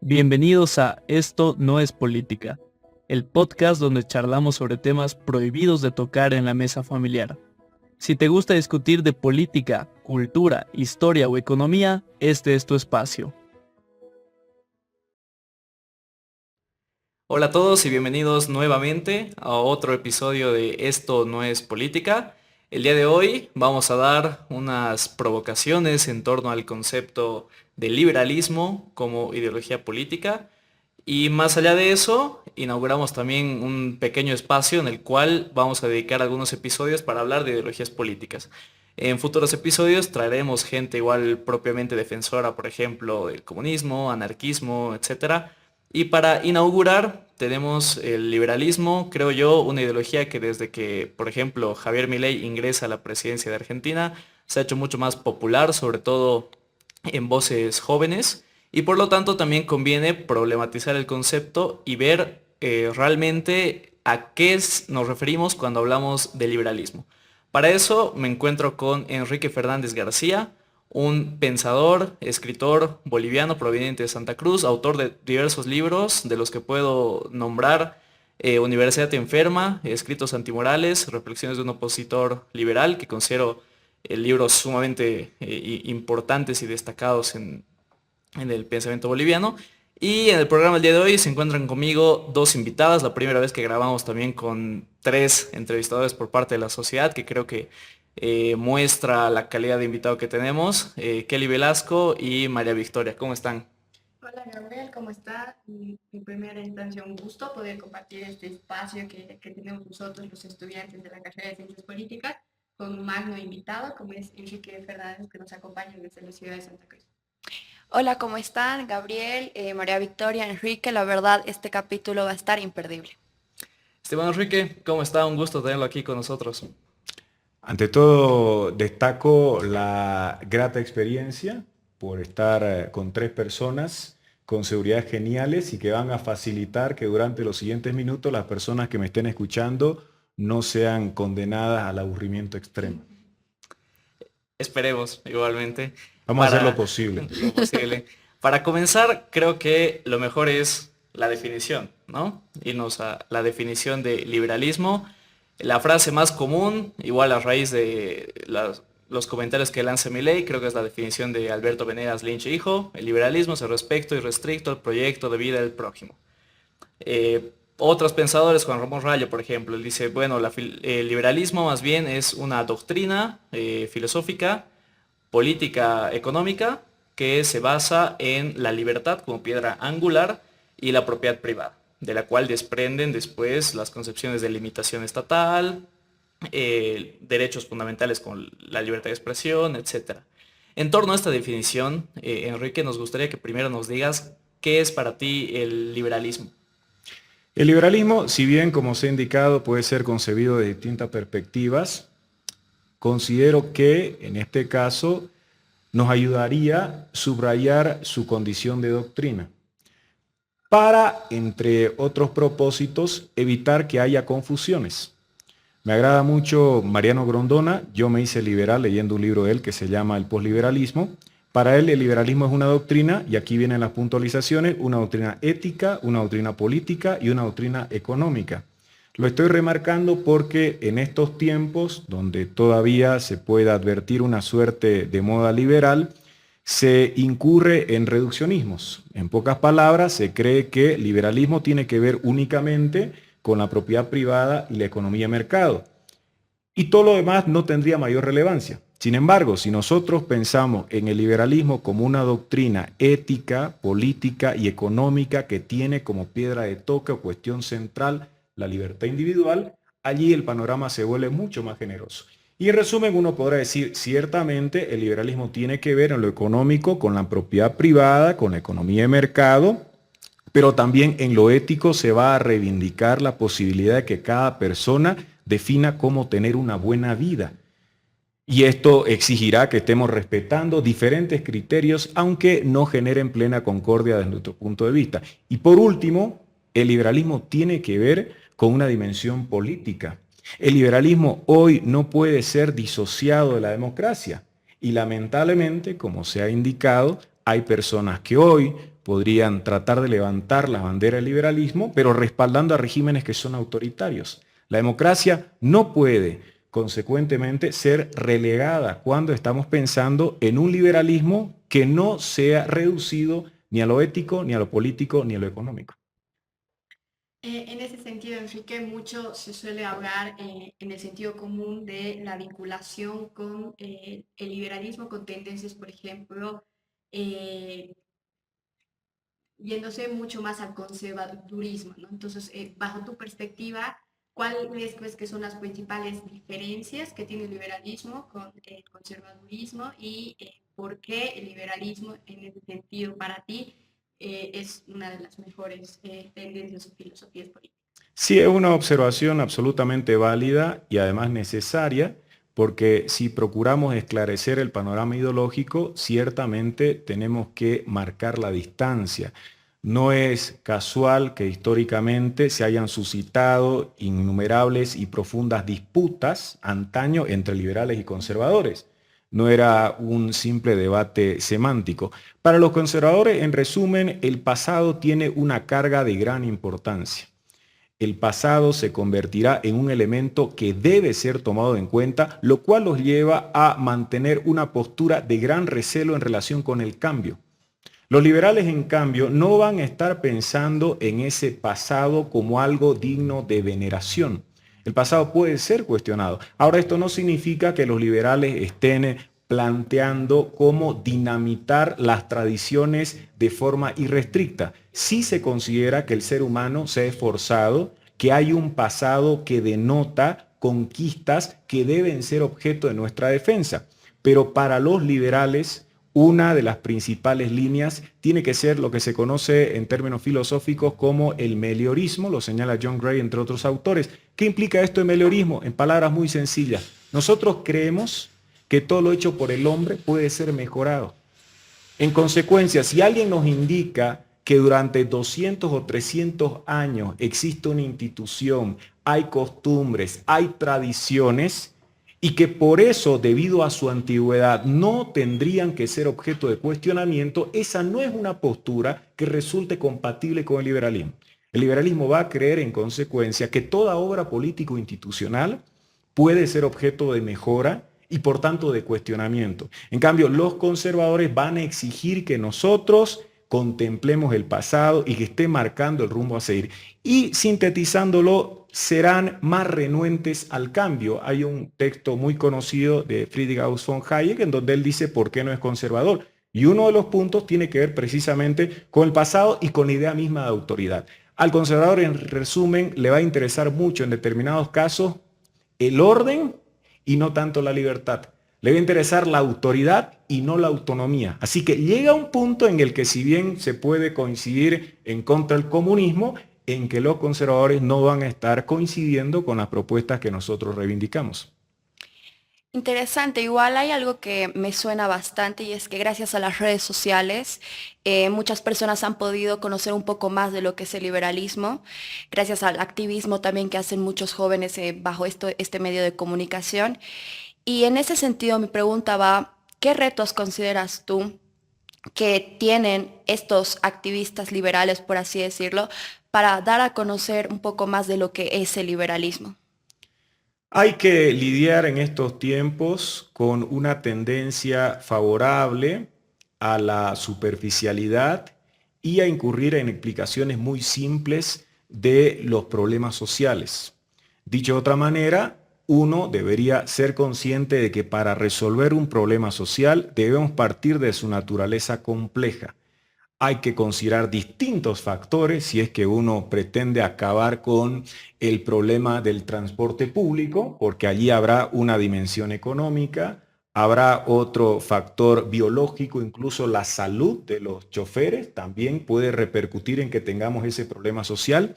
Bienvenidos a Esto no es política, el podcast donde charlamos sobre temas prohibidos de tocar en la mesa familiar. Si te gusta discutir de política, cultura, historia o economía, este es tu espacio. Hola a todos y bienvenidos nuevamente a otro episodio de Esto no es política. El día de hoy vamos a dar unas provocaciones en torno al concepto del liberalismo como ideología política. Y más allá de eso, inauguramos también un pequeño espacio en el cual vamos a dedicar algunos episodios para hablar de ideologías políticas. En futuros episodios traeremos gente igual propiamente defensora, por ejemplo, del comunismo, anarquismo, etcétera. Y para inaugurar tenemos el liberalismo, creo yo, una ideología que desde que, por ejemplo, Javier Milei ingresa a la presidencia de Argentina, se ha hecho mucho más popular, sobre todo en voces jóvenes. Y por lo tanto también conviene problematizar el concepto y ver realmente a qué nos referimos cuando hablamos de liberalismo. Para eso me encuentro con Enrique Fernández García, un pensador, escritor boliviano proveniente de Santa Cruz, autor de diversos libros, de los que puedo nombrar Universidad Enferma, Escritos Antimorales, Reflexiones de un opositor liberal, que considero libros sumamente importantes y destacados en el pensamiento boliviano. Y en el programa del día de hoy se encuentran conmigo dos invitadas, la primera vez que grabamos también con tres entrevistadores por parte de la sociedad, que creo que muestra la calidad de invitado que tenemos, Kelly Velasco y María Victoria. ¿Cómo están? Hola Gabriel, ¿cómo está? En primera instancia, un gusto poder compartir este espacio que tenemos nosotros, los estudiantes de la carrera de Ciencias Políticas, con un magno invitado como es Enrique Fernández, que nos acompaña desde la ciudad de Santa Cruz. Hola, ¿cómo están? Gabriel, María Victoria, Enrique, la verdad, este capítulo va a estar imperdible. Esteban Enrique, ¿cómo está? Un gusto tenerlo aquí con nosotros. Ante todo, destaco la grata experiencia por estar con tres personas con seguridad geniales y que van a facilitar que durante los siguientes minutos las personas que me estén escuchando no sean condenadas al aburrimiento extremo. Esperemos, igualmente. Vamos a hacer lo Para posible. lo posible. Para comenzar, creo que lo mejor es la definición, ¿no? Irnos a la definición de liberalismo. La frase más común, igual a raíz de los comentarios que lanza Milei, creo que es la definición de Alberto Venegas Lynch hijo. El liberalismo es el respeto irrestricto al proyecto de vida del prójimo. Otros pensadores, Juan Ramón Rayo, por ejemplo, él dice, bueno, el liberalismo más bien es una doctrina filosófica, política, económica, que se basa en la libertad como piedra angular y la propiedad privada, de la cual desprenden después las concepciones de limitación estatal, derechos fundamentales como la libertad de expresión, etc. En torno a esta definición, Enrique, nos gustaría que primero nos digas qué es para ti el liberalismo. El liberalismo, si bien como se ha indicado, puede ser concebido de distintas perspectivas, considero que en este caso nos ayudaría a subrayar su condición de doctrina para, entre otros propósitos, evitar que haya confusiones. Me agrada mucho Mariano Grondona, yo me hice liberal leyendo un libro de él que se llama El posliberalismo. Para él el liberalismo es una doctrina, y aquí vienen las puntualizaciones, una doctrina ética, una doctrina política y una doctrina económica. Lo estoy remarcando porque en estos tiempos, donde todavía se puede advertir una suerte de moda liberal, se incurre en reduccionismos. En pocas palabras, se cree que liberalismo tiene que ver únicamente con la propiedad privada y la economía de mercado. Y todo lo demás no tendría mayor relevancia. Sin embargo, si nosotros pensamos en el liberalismo como una doctrina ética, política y económica que tiene como piedra de toque o cuestión central la libertad individual, allí el panorama se vuelve mucho más generoso. Y en resumen, uno podrá decir, ciertamente el liberalismo tiene que ver en lo económico con la propiedad privada, con la economía de mercado, pero también en lo ético se va a reivindicar la posibilidad de que cada persona defina cómo tener una buena vida. Y esto exigirá que estemos respetando diferentes criterios, aunque no generen plena concordia desde nuestro punto de vista. Y por último, el liberalismo tiene que ver con una dimensión política. El liberalismo hoy no puede ser disociado de la democracia. Y lamentablemente, como se ha indicado, hay personas que hoy, podrían tratar de levantar la bandera del liberalismo, pero respaldando a regímenes que son autoritarios. La democracia no puede, consecuentemente, ser relegada cuando estamos pensando en un liberalismo que no sea reducido ni a lo ético, ni a lo político, ni a lo económico. En ese sentido, Enrique, mucho se suele hablar en el sentido común de la vinculación con el liberalismo, con tendencias, por ejemplo, eh, yéndose mucho más al conservadurismo, ¿no? Entonces, bajo tu perspectiva, ¿cuáles crees que son las principales diferencias que tiene el liberalismo con el conservadurismo y por qué el liberalismo en ese sentido para ti es una de las mejores tendencias o filosofías políticas? Sí, es una observación absolutamente válida y además necesaria, porque si procuramos esclarecer el panorama ideológico, ciertamente tenemos que marcar la distancia. No es casual que históricamente se hayan suscitado innumerables y profundas disputas antaño entre liberales y conservadores. No era un simple debate semántico. Para los conservadores, en resumen, el pasado tiene una carga de gran importancia. El pasado se convertirá en un elemento que debe ser tomado en cuenta, lo cual los lleva a mantener una postura de gran recelo en relación con el cambio. Los liberales, en cambio, no van a estar pensando en ese pasado como algo digno de veneración. El pasado puede ser cuestionado. Ahora, esto no significa que los liberales estén planteando cómo dinamitar las tradiciones de forma irrestricta. Sí se considera que el ser humano se ha esforzado, que hay un pasado que denota conquistas que deben ser objeto de nuestra defensa. Pero para los liberales, una de las principales líneas tiene que ser lo que se conoce en términos filosóficos como el meliorismo, lo señala John Gray entre otros autores. ¿Qué implica esto de meliorismo? En palabras muy sencillas, nosotros creemos que todo lo hecho por el hombre puede ser mejorado. En consecuencia, si alguien nos indica que durante 200 o 300 años existe una institución, hay costumbres, hay tradiciones, y que por eso, debido a su antigüedad, no tendrían que ser objeto de cuestionamiento, esa no es una postura que resulte compatible con el liberalismo. El liberalismo va a creer, en consecuencia, que toda obra político-institucional puede ser objeto de mejora y por tanto de cuestionamiento. En cambio, los conservadores van a exigir que nosotros contemplemos el pasado y que esté marcando el rumbo a seguir. Y sintetizándolo, serán más renuentes al cambio. Hay un texto muy conocido de Friedrich August von Hayek en donde él dice por qué no es conservador. Y uno de los puntos tiene que ver precisamente con el pasado y con la idea misma de autoridad. Al conservador, en resumen, le va a interesar mucho en determinados casos el orden y no tanto la libertad. Le va a interesar la autoridad y no la autonomía. Así que llega un punto en el que, si bien se puede coincidir en contra del comunismo, en que los conservadores no van a estar coincidiendo con las propuestas que nosotros reivindicamos. Interesante, igual hay algo que me suena bastante y es que gracias a las redes sociales muchas personas han podido conocer un poco más de lo que es el liberalismo, gracias al activismo también que hacen muchos jóvenes bajo este medio de comunicación. Y en ese sentido mi pregunta va, ¿qué retos consideras tú que tienen estos activistas liberales, por así decirlo, para dar a conocer un poco más de lo que es el liberalismo? Hay que lidiar en estos tiempos con una tendencia favorable a la superficialidad y a incurrir en explicaciones muy simples de los problemas sociales. Dicho de otra manera, uno debería ser consciente de que para resolver un problema social debemos partir de su naturaleza compleja. Hay que considerar distintos factores si es que uno pretende acabar con el problema del transporte público, porque allí habrá una dimensión económica, habrá otro factor biológico, incluso la salud de los choferes también puede repercutir en que tengamos ese problema social,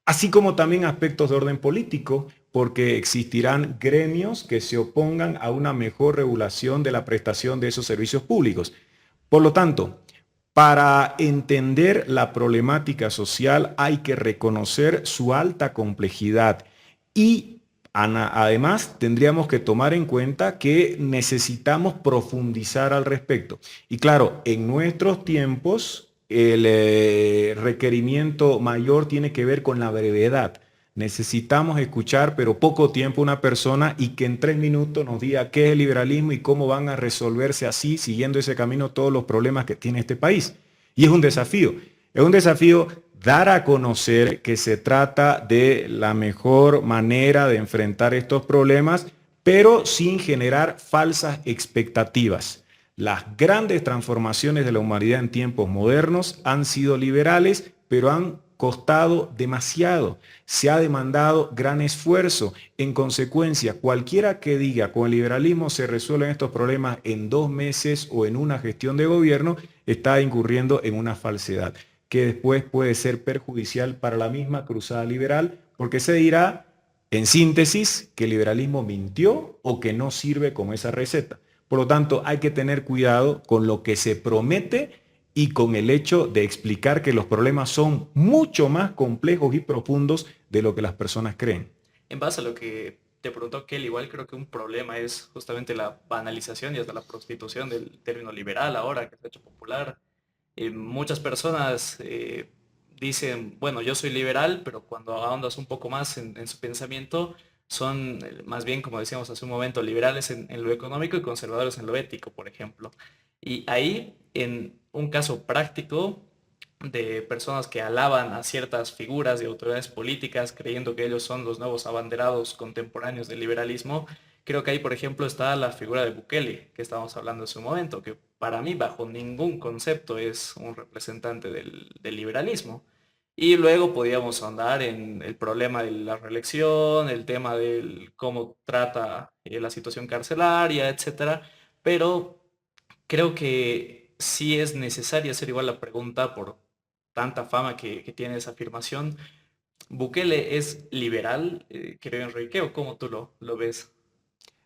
así como también aspectos de orden político, porque existirán gremios que se opongan a una mejor regulación de la prestación de esos servicios públicos. Por lo tanto, para entender la problemática social hay que reconocer su alta complejidad y además tendríamos que tomar en cuenta que necesitamos profundizar al respecto. Y claro, en nuestros tiempos el requerimiento mayor tiene que ver con la brevedad. Necesitamos escuchar, pero poco tiempo, una persona y que en 3 minutos nos diga qué es el liberalismo y cómo van a resolverse así, siguiendo ese camino, todos los problemas que tiene este país. Y es un desafío. Es un desafío dar a conocer que se trata de la mejor manera de enfrentar estos problemas, pero sin generar falsas expectativas. Las grandes transformaciones de la humanidad en tiempos modernos han sido liberales, pero han costado demasiado. Se ha demandado gran esfuerzo. En consecuencia, cualquiera que diga con el liberalismo se resuelven estos problemas en 2 meses o en una gestión de gobierno, está incurriendo en una falsedad que después puede ser perjudicial para la misma cruzada liberal, porque se dirá, en síntesis, que el liberalismo mintió o que no sirve como esa receta. Por lo tanto, hay que tener cuidado con lo que se promete y con el hecho de explicar que los problemas son mucho más complejos y profundos de lo que las personas creen. En base a lo que te preguntó Kelly, igual creo que un problema es justamente la banalización y hasta la prostitución del término liberal ahora que se ha hecho popular. Muchas personas dicen, bueno, yo soy liberal, pero cuando ahondas un poco más en su pensamiento, son más bien, como decíamos hace un momento, liberales en lo económico y conservadores en lo ético, por ejemplo. Y ahí, en un caso práctico de personas que alaban a ciertas figuras de autoridades políticas, creyendo que ellos son los nuevos abanderados contemporáneos del liberalismo, creo que ahí, por ejemplo, está la figura de Bukele, que estábamos hablando hace un momento, que para mí, bajo ningún concepto, es un representante del liberalismo. Y luego podíamos ahondar en el problema de la reelección, el tema del cómo trata la situación carcelaria, etcétera. Pero creo que sí es necesario hacer igual la pregunta por tanta fama que tiene esa afirmación. ¿Bukele es liberal, creo, Enrique, o cómo tú lo ves?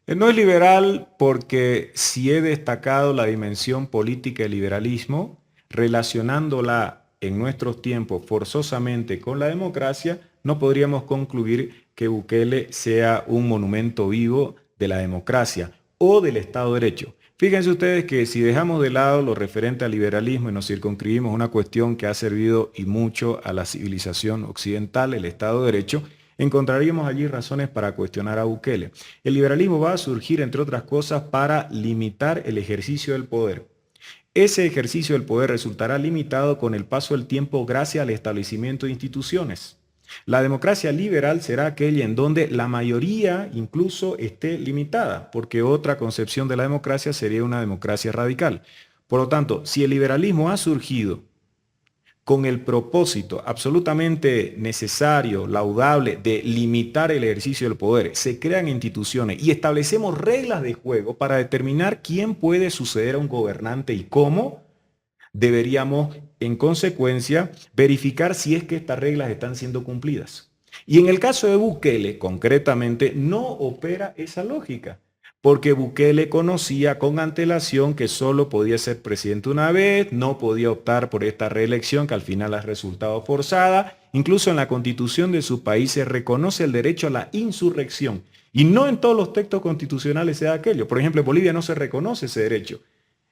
No es liberal porque si he destacado la dimensión política del liberalismo, relacionándola en nuestros tiempos forzosamente con la democracia, no podríamos concluir que Bukele sea un monumento vivo de la democracia o del Estado de Derecho. Fíjense ustedes que si dejamos de lado lo referente al liberalismo y nos circunscribimos a una cuestión que ha servido y mucho a la civilización occidental, el Estado de Derecho, encontraríamos allí razones para cuestionar a Bukele. El liberalismo va a surgir, entre otras cosas, para limitar el ejercicio del poder. Ese ejercicio del poder resultará limitado con el paso del tiempo gracias al establecimiento de instituciones. La democracia liberal será aquella en donde la mayoría incluso esté limitada, porque otra concepción de la democracia sería una democracia radical. Por lo tanto, si el liberalismo ha surgido con el propósito absolutamente necesario, laudable, de limitar el ejercicio del poder, se crean instituciones y establecemos reglas de juego para determinar quién puede suceder a un gobernante y cómo, deberíamos, en consecuencia, verificar si es que estas reglas están siendo cumplidas. Y en el caso de Bukele, concretamente, no opera esa lógica, porque Bukele conocía con antelación que solo podía ser presidente una vez, no podía optar por esta reelección que al final ha resultado forzada. Incluso en la constitución de su país se reconoce el derecho a la insurrección. Y no en todos los textos constitucionales se da aquello. Por ejemplo, en Bolivia no se reconoce ese derecho.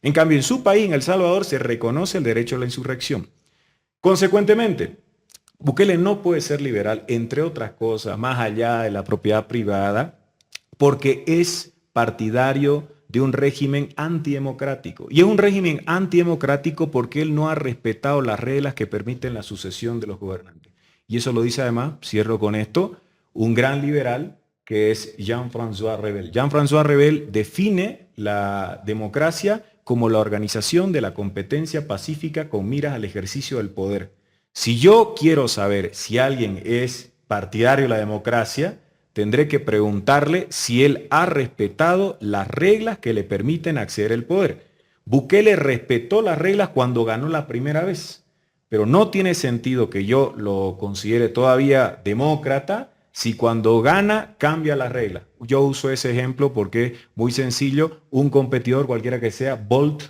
En cambio, en su país, en El Salvador, se reconoce el derecho a la insurrección. Consecuentemente, Bukele no puede ser liberal, entre otras cosas, más allá de la propiedad privada, porque es partidario de un régimen antidemocrático. Y es un régimen antidemocrático porque él no ha respetado las reglas que permiten la sucesión de los gobernantes. Y eso lo dice además, cierro con esto, un gran liberal que es Jean-François Revel. Jean-François Revel define la democracia como la organización de la competencia pacífica con miras al ejercicio del poder. Si yo quiero saber si alguien es partidario de la democracia, tendré que preguntarle si él ha respetado las reglas que le permiten acceder al poder. Bukele respetó las reglas cuando ganó la primera vez, pero no tiene sentido que yo lo considere todavía demócrata si cuando gana cambia las reglas. Yo uso ese ejemplo porque es muy sencillo. Un competidor, cualquiera que sea, Bolt,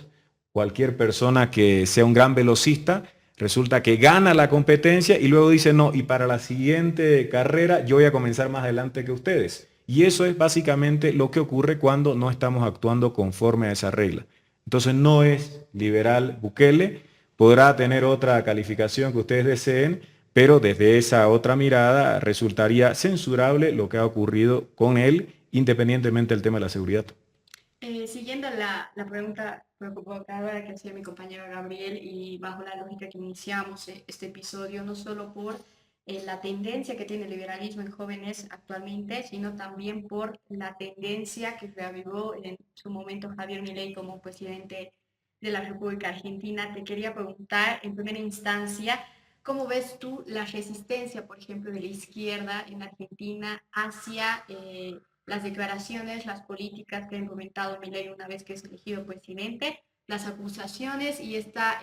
cualquier persona que sea un gran velocista, resulta que gana la competencia y luego dice, no, y para la siguiente carrera yo voy a comenzar más adelante que ustedes. Y eso es básicamente lo que ocurre cuando no estamos actuando conforme a esa regla. Entonces no es liberal Bukele, podrá tener otra calificación que ustedes deseen, pero desde esa otra mirada resultaría censurable lo que ha ocurrido con él, independientemente del tema de la seguridad. Siguiendo la pregunta provocadora que hacía mi compañero Gabriel y bajo la lógica que iniciamos este episodio, no solo por la tendencia que tiene el liberalismo en jóvenes actualmente, sino también por la tendencia que reavivó en su momento Javier Milei como presidente de la República Argentina. Te quería preguntar en primera instancia, ¿cómo ves tú la resistencia, por ejemplo, de la izquierda en Argentina hacia las declaraciones, las políticas que ha implementado Milei una vez que es elegido presidente, las acusaciones y esta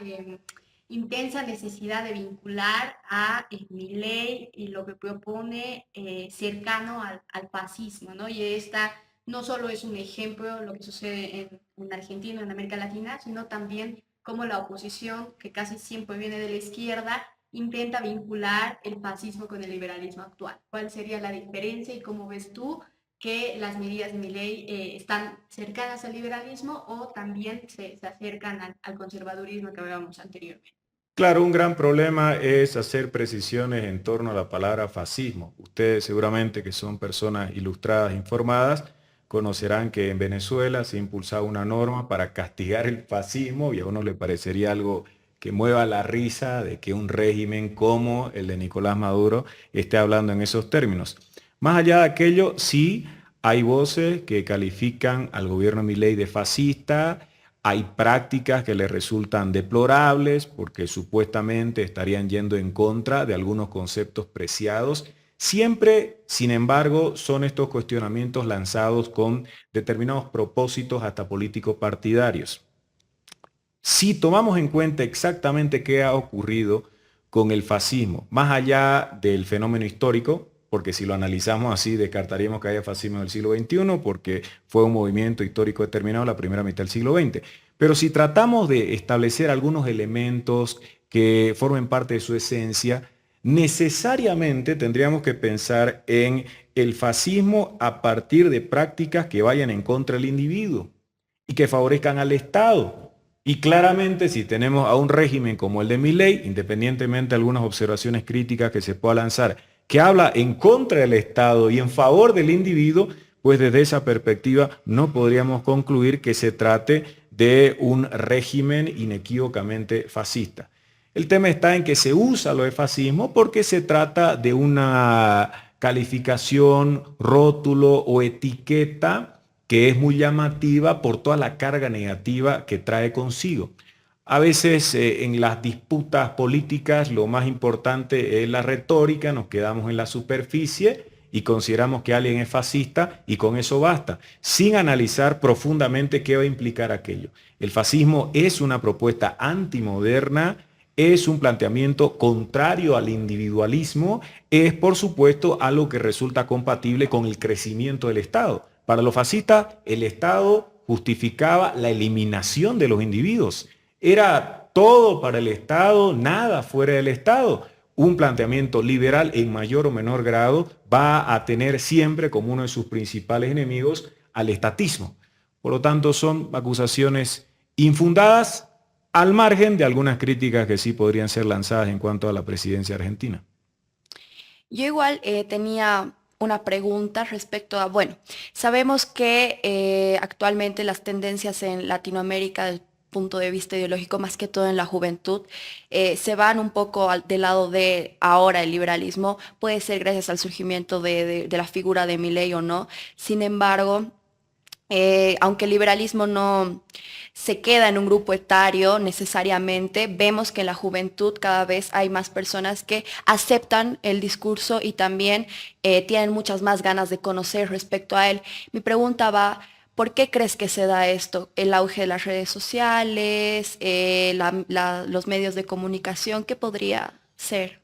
intensa necesidad de vincular a Milei y lo que propone cercano al fascismo, ¿no? Y esta no solo es un ejemplo de lo que sucede en Argentina, en América Latina, sino también cómo la oposición, que casi siempre viene de la izquierda, intenta vincular el fascismo con el liberalismo actual. ¿Cuál sería la diferencia y cómo ves tú que las medidas de Milei están cercanas al liberalismo o también se acercan al conservadurismo que hablábamos anteriormente? Claro, un gran problema es hacer precisiones en torno a la palabra fascismo. Ustedes seguramente que son personas ilustradas, informadas, conocerán que en Venezuela se ha impulsado una norma para castigar el fascismo y a uno le parecería algo que mueva la risa de que un régimen como el de Nicolás Maduro esté hablando en esos términos. Más allá de aquello, sí hay voces que califican al gobierno Milei de fascista. Hay prácticas que les resultan deplorables porque supuestamente estarían yendo en contra de algunos conceptos preciados. Siempre, sin embargo, son estos cuestionamientos lanzados con determinados propósitos hasta políticos partidarios. Si tomamos en cuenta exactamente qué ha ocurrido con el fascismo, más allá del fenómeno histórico, porque si lo analizamos así, descartaríamos que haya fascismo en el siglo XXI, porque fue un movimiento histórico determinado en la primera mitad del siglo XX. Pero si tratamos de establecer algunos elementos que formen parte de su esencia, necesariamente tendríamos que pensar en el fascismo a partir de prácticas que vayan en contra del individuo y que favorezcan al Estado. Y claramente si tenemos a un régimen como el de Milei, independientemente de algunas observaciones críticas que se pueda lanzar, que habla en contra del Estado y en favor del individuo, pues desde esa perspectiva no podríamos concluir que se trate de un régimen inequívocamente fascista. El tema está en que se usa lo de fascismo porque se trata de una calificación, rótulo o etiqueta que es muy llamativa por toda la carga negativa que trae consigo. A veces en las disputas políticas lo más importante es la retórica, nos quedamos en la superficie y consideramos que alguien es fascista y con eso basta, sin analizar profundamente qué va a implicar aquello. El fascismo es una propuesta antimoderna, es un planteamiento contrario al individualismo, es por supuesto algo que resulta compatible con el crecimiento del Estado. Para los fascistas, el Estado justificaba la eliminación de los individuos. Era todo para el Estado, nada fuera del Estado. Un planteamiento liberal en mayor o menor grado va a tener siempre como uno de sus principales enemigos al estatismo. Por lo tanto, son acusaciones infundadas al margen de algunas críticas que sí podrían ser lanzadas en cuanto a la presidencia argentina. Yo igual tenía una pregunta respecto a, bueno, sabemos que actualmente las tendencias en Latinoamérica desde el punto de vista ideológico, más que todo en la juventud, se van un poco del lado de ahora el liberalismo, puede ser gracias al surgimiento de la figura de Milei o no. Sin embargo, aunque el liberalismo no se queda en un grupo etario necesariamente, vemos que en la juventud cada vez hay más personas que aceptan el discurso y también tienen muchas más ganas de conocer respecto a él. Mi pregunta va, ¿por qué crees que se da esto? El auge de las redes sociales, los medios de comunicación, ¿qué podría ser?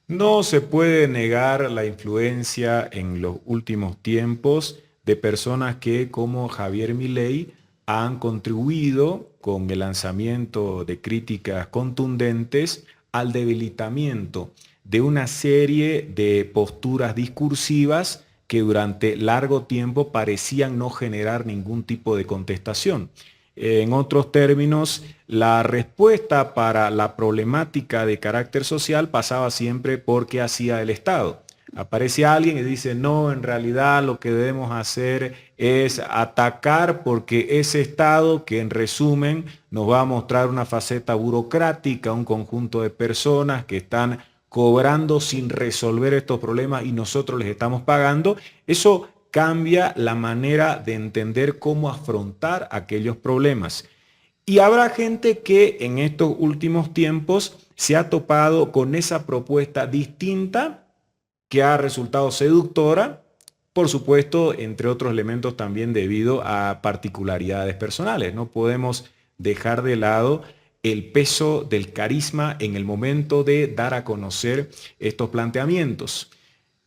No se puede negar la influencia en los últimos tiempos de personas que, como Javier Milei, han contribuido con el lanzamiento de críticas contundentes al debilitamiento de una serie de posturas discursivas que durante largo tiempo parecían no generar ningún tipo de contestación. En otros términos, la respuesta para la problemática de carácter social pasaba siempre por qué hacía el Estado. Aparece alguien y dice, no, en realidad lo que debemos hacer es atacar porque ese Estado, que en resumen nos va a mostrar una faceta burocrática, un conjunto de personas que están cobrando sin resolver estos problemas y nosotros les estamos pagando, eso cambia la manera de entender cómo afrontar aquellos problemas. Y habrá gente que en estos últimos tiempos se ha topado con esa propuesta distinta que ha resultado seductora, por supuesto, entre otros elementos también debido a particularidades personales. No podemos dejar de lado el peso del carisma en el momento de dar a conocer estos planteamientos.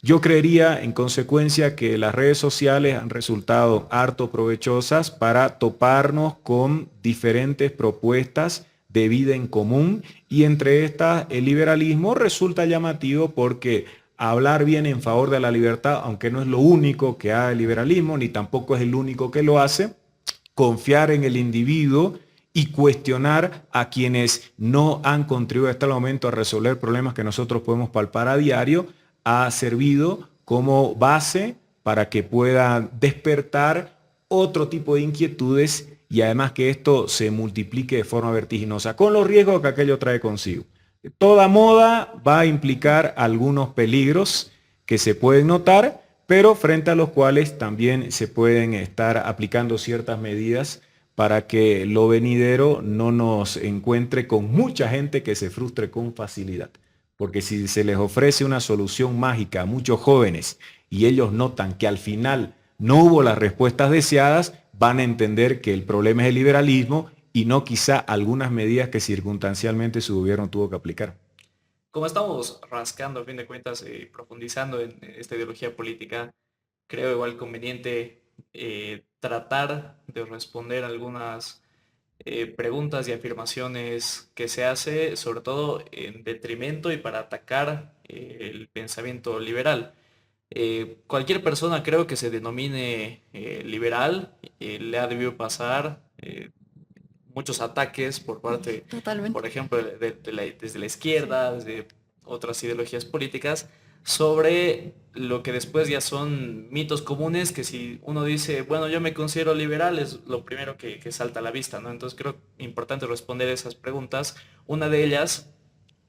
Yo creería, en consecuencia, que las redes sociales han resultado harto provechosas para toparnos con diferentes propuestas de vida en común, y entre estas el liberalismo resulta llamativo porque hablar bien en favor de la libertad, aunque no es lo único que hace el liberalismo, ni tampoco es el único que lo hace, confiar en el individuo y cuestionar a quienes no han contribuido hasta el momento a resolver problemas que nosotros podemos palpar a diario, ha servido como base para que pueda despertar otro tipo de inquietudes y además que esto se multiplique de forma vertiginosa, con los riesgos que aquello trae consigo. Toda moda va a implicar algunos peligros que se pueden notar, pero frente a los cuales también se pueden estar aplicando ciertas medidas para que lo venidero no nos encuentre con mucha gente que se frustre con facilidad. Porque si se les ofrece una solución mágica a muchos jóvenes y ellos notan que al final no hubo las respuestas deseadas, van a entender que el problema es el liberalismo y no quizá algunas medidas que circunstancialmente su gobierno tuvo que aplicar. Como estamos rascando, a fin de cuentas, profundizando en esta ideología política, creo igual conveniente tratar de responder algunas preguntas y afirmaciones que se hace, sobre todo en detrimento y para atacar el pensamiento liberal. Cualquier persona creo que se denomine liberal le ha debido pasar muchos ataques por parte, Totalmente. por ejemplo, desde la izquierda, desde otras ideologías políticas, sobre lo que después ya son mitos comunes, que si uno dice, bueno, yo me considero liberal, es lo primero que salta a la vista, ¿no? Entonces creo importante responder esas preguntas. Una de ellas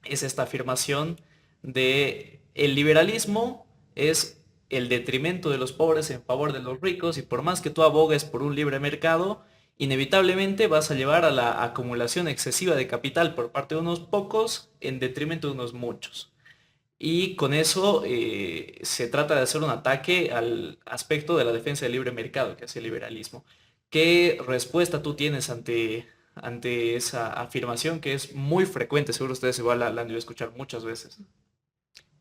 es esta afirmación de el liberalismo es el detrimento de los pobres en favor de los ricos, y por más que tú abogues por un libre mercado, inevitablemente vas a llevar a la acumulación excesiva de capital por parte de unos pocos en detrimento de unos muchos. Y con eso se trata de hacer un ataque al aspecto de la defensa del libre mercado que hace el liberalismo. ¿Qué respuesta tú tienes ante esa afirmación que es muy frecuente? Seguro ustedes igual la han debido escuchar muchas veces.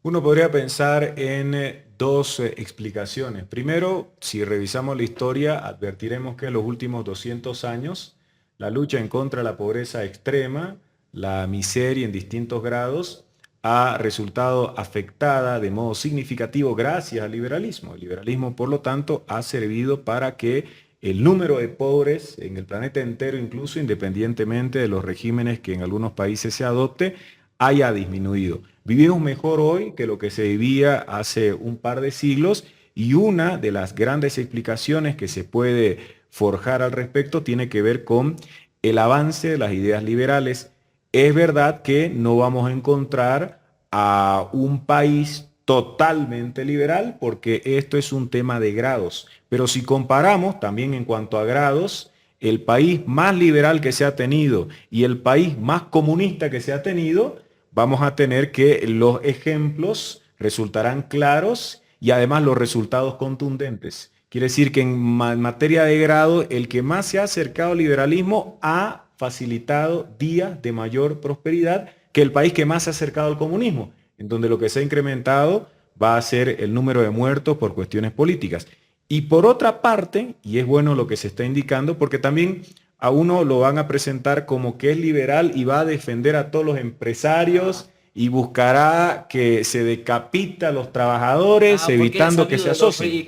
Uno podría pensar en dos explicaciones. Primero, si revisamos la historia, advertiremos que en los últimos 200 años la lucha en contra de la pobreza extrema, la miseria en distintos grados, ha resultado afectada de modo significativo gracias al liberalismo. El liberalismo, por lo tanto, ha servido para que el número de pobres en el planeta entero, incluso independientemente de los regímenes que en algunos países se adopte, haya disminuido. Vivimos mejor hoy que lo que se vivía hace un par de siglos, y una de las grandes explicaciones que se puede forjar al respecto tiene que ver con el avance de las ideas liberales. Es verdad que no vamos a encontrar a un país totalmente liberal porque esto es un tema de grados, pero si comparamos también en cuanto a grados, el país más liberal que se ha tenido y el país más comunista que se ha tenido, vamos a tener que los ejemplos resultarán claros y además los resultados contundentes. Quiere decir que en materia de grado, el que más se ha acercado al liberalismo ha facilitado días de mayor prosperidad que el país que más se ha acercado al comunismo, en donde lo que se ha incrementado va a ser el número de muertos por cuestiones políticas. Y por otra parte, y es bueno lo que se está indicando, porque también a uno lo van a presentar como que es liberal y va a defender a todos los empresarios y buscará que se decapita a los trabajadores, evitando que se asocien.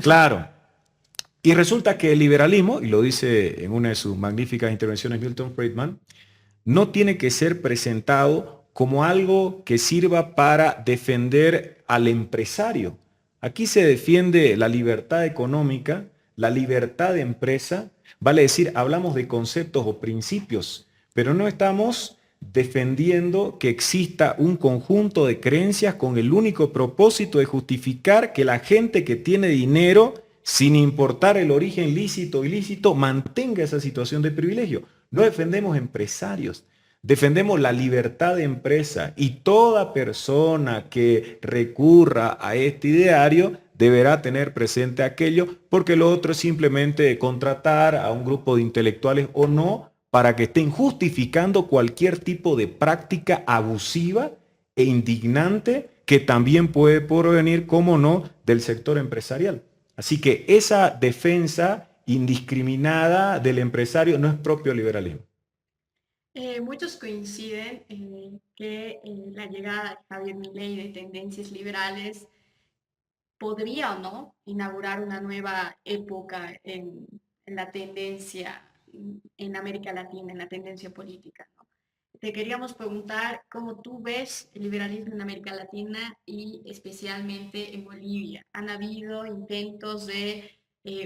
Claro, Y resulta que el liberalismo, y lo dice en una de sus magníficas intervenciones Milton Friedman, no tiene que ser presentado como algo que sirva para defender al empresario. Aquí se defiende la libertad económica, la libertad de empresa, vale decir, hablamos de conceptos o principios, pero no estamos defendiendo que exista un conjunto de creencias con el único propósito de justificar que la gente que tiene dinero, sin importar el origen lícito o ilícito, mantenga esa situación de privilegio. No defendemos empresarios, defendemos la libertad de empresa, y toda persona que recurra a este ideario deberá tener presente aquello, porque lo otro es simplemente contratar a un grupo de intelectuales o no para que estén justificando cualquier tipo de práctica abusiva e indignante que también puede provenir, como no, del sector empresarial. Así que esa defensa indiscriminada del empresario no es propio liberalismo. Muchos coinciden que la llegada de Javier Milei de tendencias liberales podría o no inaugurar una nueva época en la tendencia en América Latina, en la tendencia política, ¿no? Te queríamos preguntar cómo tú ves el liberalismo en América Latina y especialmente en Bolivia. Han habido intentos de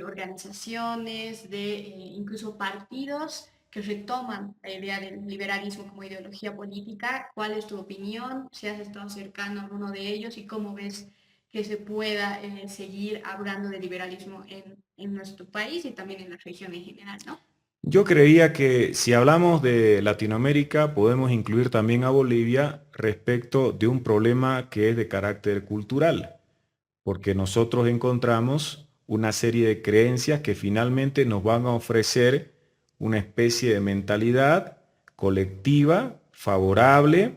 organizaciones, de incluso partidos que retoman la idea del liberalismo como ideología política. ¿Cuál es tu opinión? ¿Si has estado cercano a alguno de ellos y cómo ves que se pueda seguir hablando de liberalismo en nuestro país y también en la región en general, ¿no? Yo creía que si hablamos de Latinoamérica, podemos incluir también a Bolivia respecto de un problema que es de carácter cultural, porque nosotros encontramos una serie de creencias que finalmente nos van a ofrecer una especie de mentalidad colectiva favorable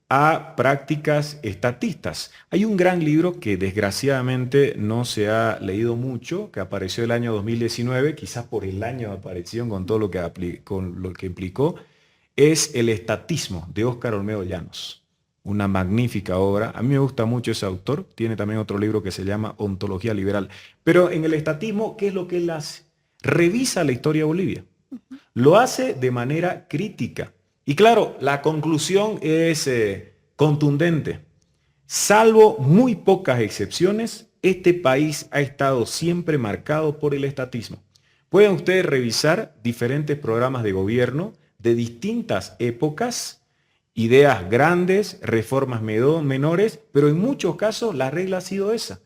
a prácticas estatistas. Hay un gran libro que desgraciadamente no se ha leído mucho, que apareció el año 2019, quizás por el año de aparición con todo lo con lo que implicó, es El estatismo, de Óscar Olmedo Llanos. Una magnífica obra. A mí me gusta mucho ese autor. Tiene también otro libro que se llama Ontología Liberal. Pero en el estatismo, ¿qué es lo que él hace? Revisa la historia de Bolivia. Lo hace de manera crítica. Y claro, la conclusión es contundente. Salvo muy pocas excepciones, este país ha estado siempre marcado por el estatismo. Pueden ustedes revisar diferentes programas de gobierno de distintas épocas, ideas grandes, reformas menores, pero en muchos casos la regla ha sido esa,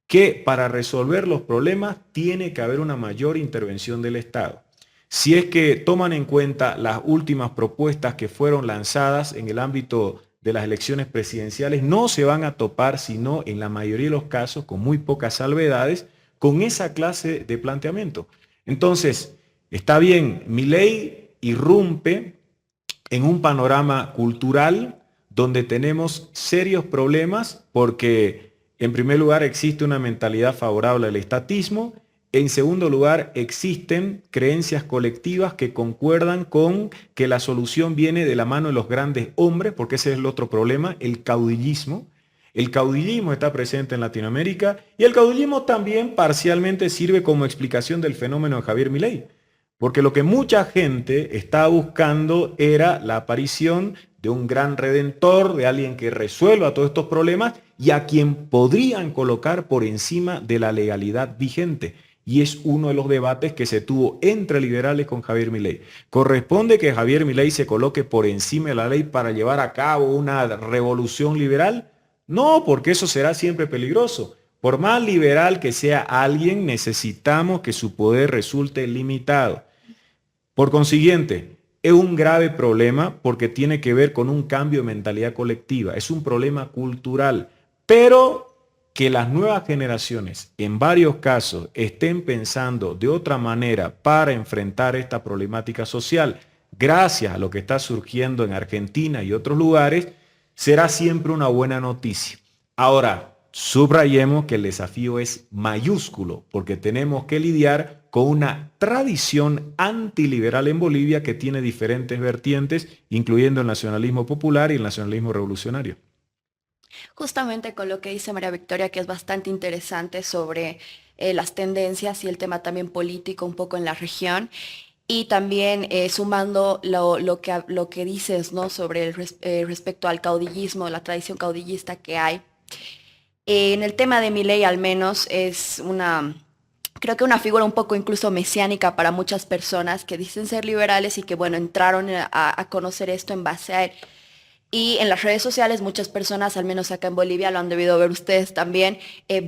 que para resolver los problemas tiene que haber una mayor intervención del Estado. Si es que toman en cuenta las últimas propuestas que fueron lanzadas en el ámbito de las elecciones presidenciales, no se van a topar, sino en la mayoría de los casos, con muy pocas salvedades, con esa clase de planteamiento. Entonces, está bien, Milei irrumpe en un panorama cultural donde tenemos serios problemas porque, en primer lugar, existe una mentalidad favorable al estatismo. En segundo lugar, existen creencias colectivas que concuerdan con que la solución viene de la mano de los grandes hombres, porque ese es el otro problema, el caudillismo. El caudillismo está presente en Latinoamérica y el caudillismo también parcialmente sirve como explicación del fenómeno de Javier Milei, porque lo que mucha gente estaba buscando era la aparición de un gran redentor, de alguien que resuelva todos estos problemas y a quien podrían colocar por encima de la legalidad vigente. Y es uno de los debates que se tuvo entre liberales con Javier Milei. ¿Corresponde que Javier Milei se coloque por encima de la ley para llevar a cabo una revolución liberal? No, porque eso será siempre peligroso. Por más liberal que sea alguien, necesitamos que su poder resulte limitado. Por consiguiente, es un grave problema porque tiene que ver con un cambio de mentalidad colectiva. Es un problema cultural, pero que las nuevas generaciones, en varios casos, estén pensando de otra manera para enfrentar esta problemática social, gracias a lo que está surgiendo en Argentina y otros lugares, será siempre una buena noticia. Ahora, subrayemos que el desafío es mayúsculo, porque tenemos que lidiar con una tradición antiliberal en Bolivia que tiene diferentes vertientes, incluyendo el nacionalismo popular y el nacionalismo revolucionario. Justamente con lo que dice María Victoria, que es bastante interesante sobre las tendencias y el tema también político un poco en la región. Y también sumando lo que dices, ¿no? Sobre respecto al caudillismo, la tradición caudillista que hay. En el tema de Milei al menos es creo que una figura un poco incluso mesiánica para muchas personas que dicen ser liberales y que, bueno, entraron a conocer esto en base a él. Y en las redes sociales muchas personas, al menos acá en Bolivia, lo han debido ver ustedes también,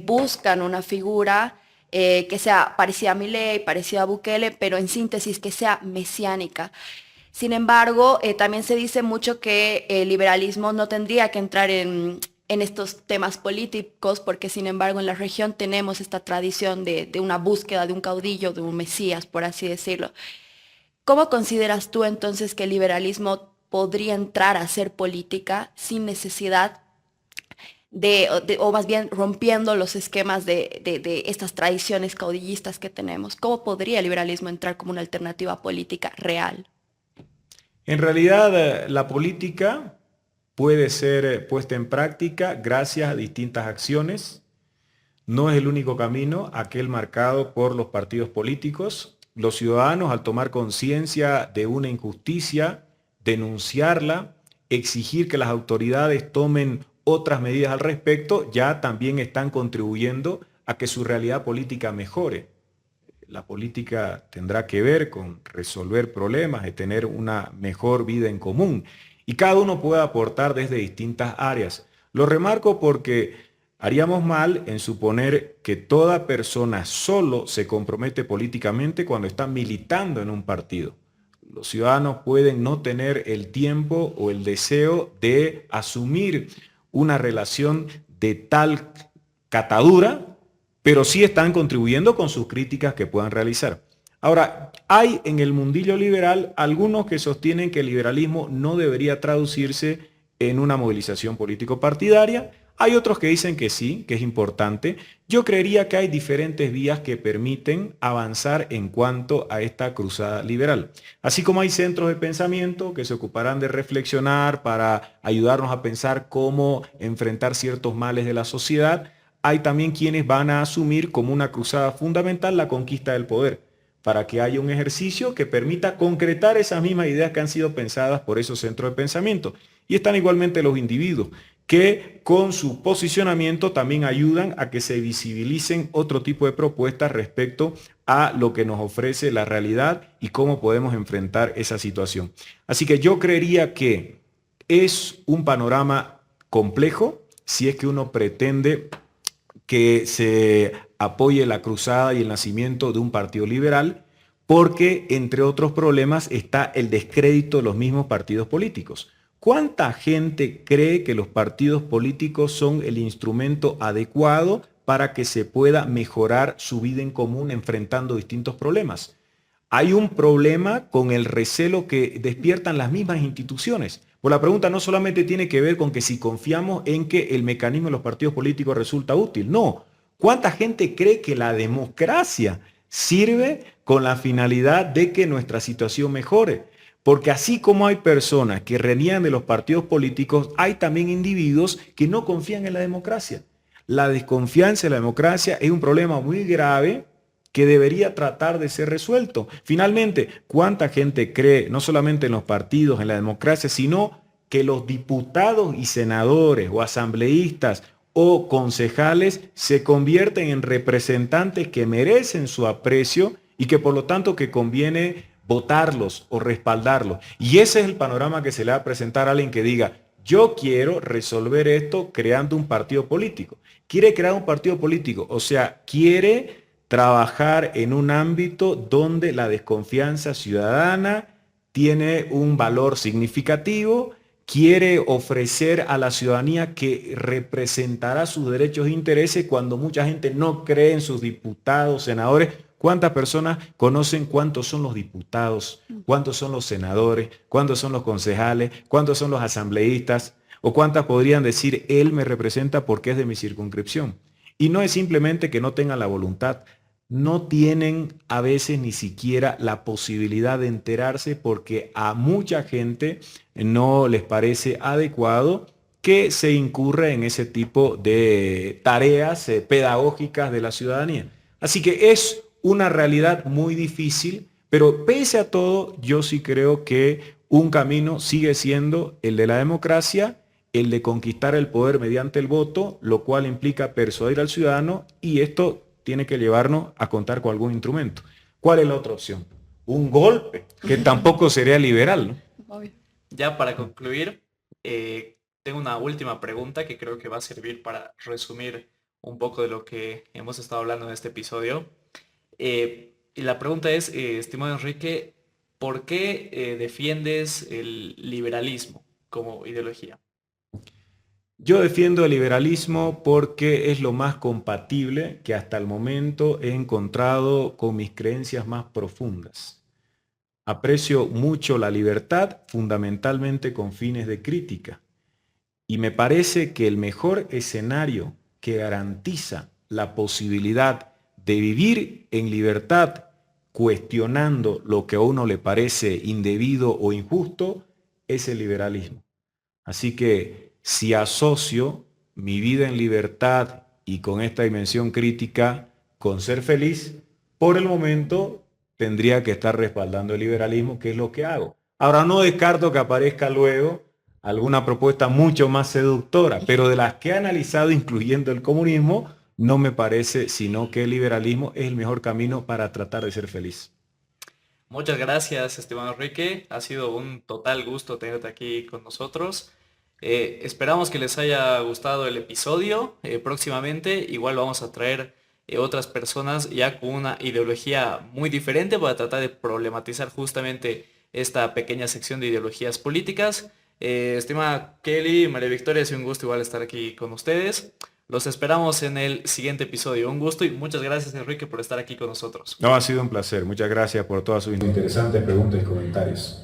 buscan una figura que sea parecida a Milei, parecida a Bukele, pero en síntesis que sea mesiánica. Sin embargo, también se dice mucho que el liberalismo no tendría que entrar en estos temas políticos, porque sin embargo en la región tenemos esta tradición de una búsqueda de un caudillo, de un mesías, por así decirlo. ¿Cómo consideras tú entonces que el liberalismo podría entrar a hacer política sin necesidad o más bien rompiendo los esquemas de estas tradiciones caudillistas que tenemos? ¿Cómo podría el liberalismo entrar como una alternativa política real? En realidad, la política puede ser puesta en práctica gracias a distintas acciones. No es el único camino, aquel marcado por los partidos políticos. Los ciudadanos, al tomar conciencia de una injusticia, denunciarla, exigir que las autoridades tomen otras medidas al respecto, ya también están contribuyendo a que su realidad política mejore. La política tendrá que ver con resolver problemas, de tener una mejor vida en común. Y cada uno puede aportar desde distintas áreas. Lo remarco porque haríamos mal en suponer que toda persona solo se compromete políticamente cuando está militando en un partido. Los ciudadanos pueden no tener el tiempo o el deseo de asumir una relación de tal catadura, pero sí están contribuyendo con sus críticas que puedan realizar. Ahora, hay en el mundillo liberal algunos que sostienen que el liberalismo no debería traducirse en una movilización político-partidaria. Hay otros que dicen que sí, que es importante. Yo creería que hay diferentes vías que permiten avanzar en cuanto a esta cruzada liberal. Así como hay centros de pensamiento que se ocuparán de reflexionar para ayudarnos a pensar cómo enfrentar ciertos males de la sociedad, hay también quienes van a asumir como una cruzada fundamental la conquista del poder, para que haya un ejercicio que permita concretar esas mismas ideas que han sido pensadas por esos centros de pensamiento. Y están igualmente los individuos, que con su posicionamiento también ayudan a que se visibilicen otro tipo de propuestas respecto a lo que nos ofrece la realidad y cómo podemos enfrentar esa situación. Así que yo creería que es un panorama complejo si es que uno pretende que se apoye la cruzada y el nacimiento de un partido liberal, porque entre otros problemas está el descrédito de los mismos partidos políticos. ¿Cuánta gente cree que los partidos políticos son el instrumento adecuado para que se pueda mejorar su vida en común enfrentando distintos problemas? Hay un problema con el recelo que despiertan las mismas instituciones. Pues la pregunta no solamente tiene que ver con que si confiamos en que el mecanismo de los partidos políticos resulta útil. No. ¿Cuánta gente cree que la democracia sirve con la finalidad de que nuestra situación mejore? Porque así como hay personas que reniegan de los partidos políticos, hay también individuos que no confían en la democracia. La desconfianza en la democracia es un problema muy grave que debería tratar de ser resuelto. Finalmente, ¿cuánta gente cree no solamente en los partidos, en la democracia, sino que los diputados y senadores o asambleístas o concejales se convierten en representantes que merecen su aprecio y que por lo tanto que conviene votarlos o respaldarlos? Y ese es el panorama que se le va a presentar a alguien que diga: yo quiero resolver esto creando un partido político. Quiere crear un partido político, o sea, quiere trabajar en un ámbito donde la desconfianza ciudadana tiene un valor significativo, quiere ofrecer a la ciudadanía que representará sus derechos e intereses cuando mucha gente no cree en sus diputados, senadores. ¿Cuántas personas conocen cuántos son los diputados, cuántos son los senadores, cuántos son los concejales, cuántos son los asambleístas? ¿O cuántas podrían decir, él me representa porque es de mi circunscripción? Y no es simplemente que no tengan la voluntad, no tienen a veces ni siquiera la posibilidad de enterarse porque a mucha gente no les parece adecuado que se incurre en ese tipo de tareas pedagógicas de la ciudadanía. Así que es una realidad muy difícil, pero pese a todo, yo sí creo que un camino sigue siendo el de la democracia, el de conquistar el poder mediante el voto, lo cual implica persuadir al ciudadano, y esto tiene que llevarnos a contar con algún instrumento. ¿Cuál es la otra opción? Un golpe, que tampoco sería liberal, ¿no? Obvio. Ya para concluir, tengo una última pregunta que creo que va a servir para resumir un poco de lo que hemos estado hablando en este episodio. Y la pregunta es, estimado Enrique, ¿por qué defiendes el liberalismo como ideología? Yo defiendo el liberalismo porque es lo más compatible que hasta el momento he encontrado con mis creencias más profundas. Aprecio mucho la libertad, fundamentalmente con fines de crítica. Y me parece que el mejor escenario que garantiza la posibilidad de vivir en libertad, cuestionando lo que a uno le parece indebido o injusto, es el liberalismo. Así que si asocio mi vida en libertad y con esta dimensión crítica con ser feliz, por el momento tendría que estar respaldando el liberalismo, que es lo que hago. Ahora no descarto que aparezca luego alguna propuesta mucho más seductora, pero de las que he analizado, incluyendo el comunismo, no me parece sino que el liberalismo es el mejor camino para tratar de ser feliz. Muchas gracias, estimado Enrique. Ha sido un total gusto tenerte aquí con nosotros. Esperamos que les haya gustado el episodio. Próximamente igual vamos a traer otras personas ya con una ideología muy diferente para tratar de problematizar justamente esta pequeña sección de ideologías políticas. Estimada Kelly, María Victoria, ha sido un gusto igual estar aquí con ustedes. Los esperamos en el siguiente episodio. Un gusto y muchas gracias, Enrique, por estar aquí con nosotros. No, ha sido un placer. Muchas gracias por todas sus interesantes preguntas y comentarios.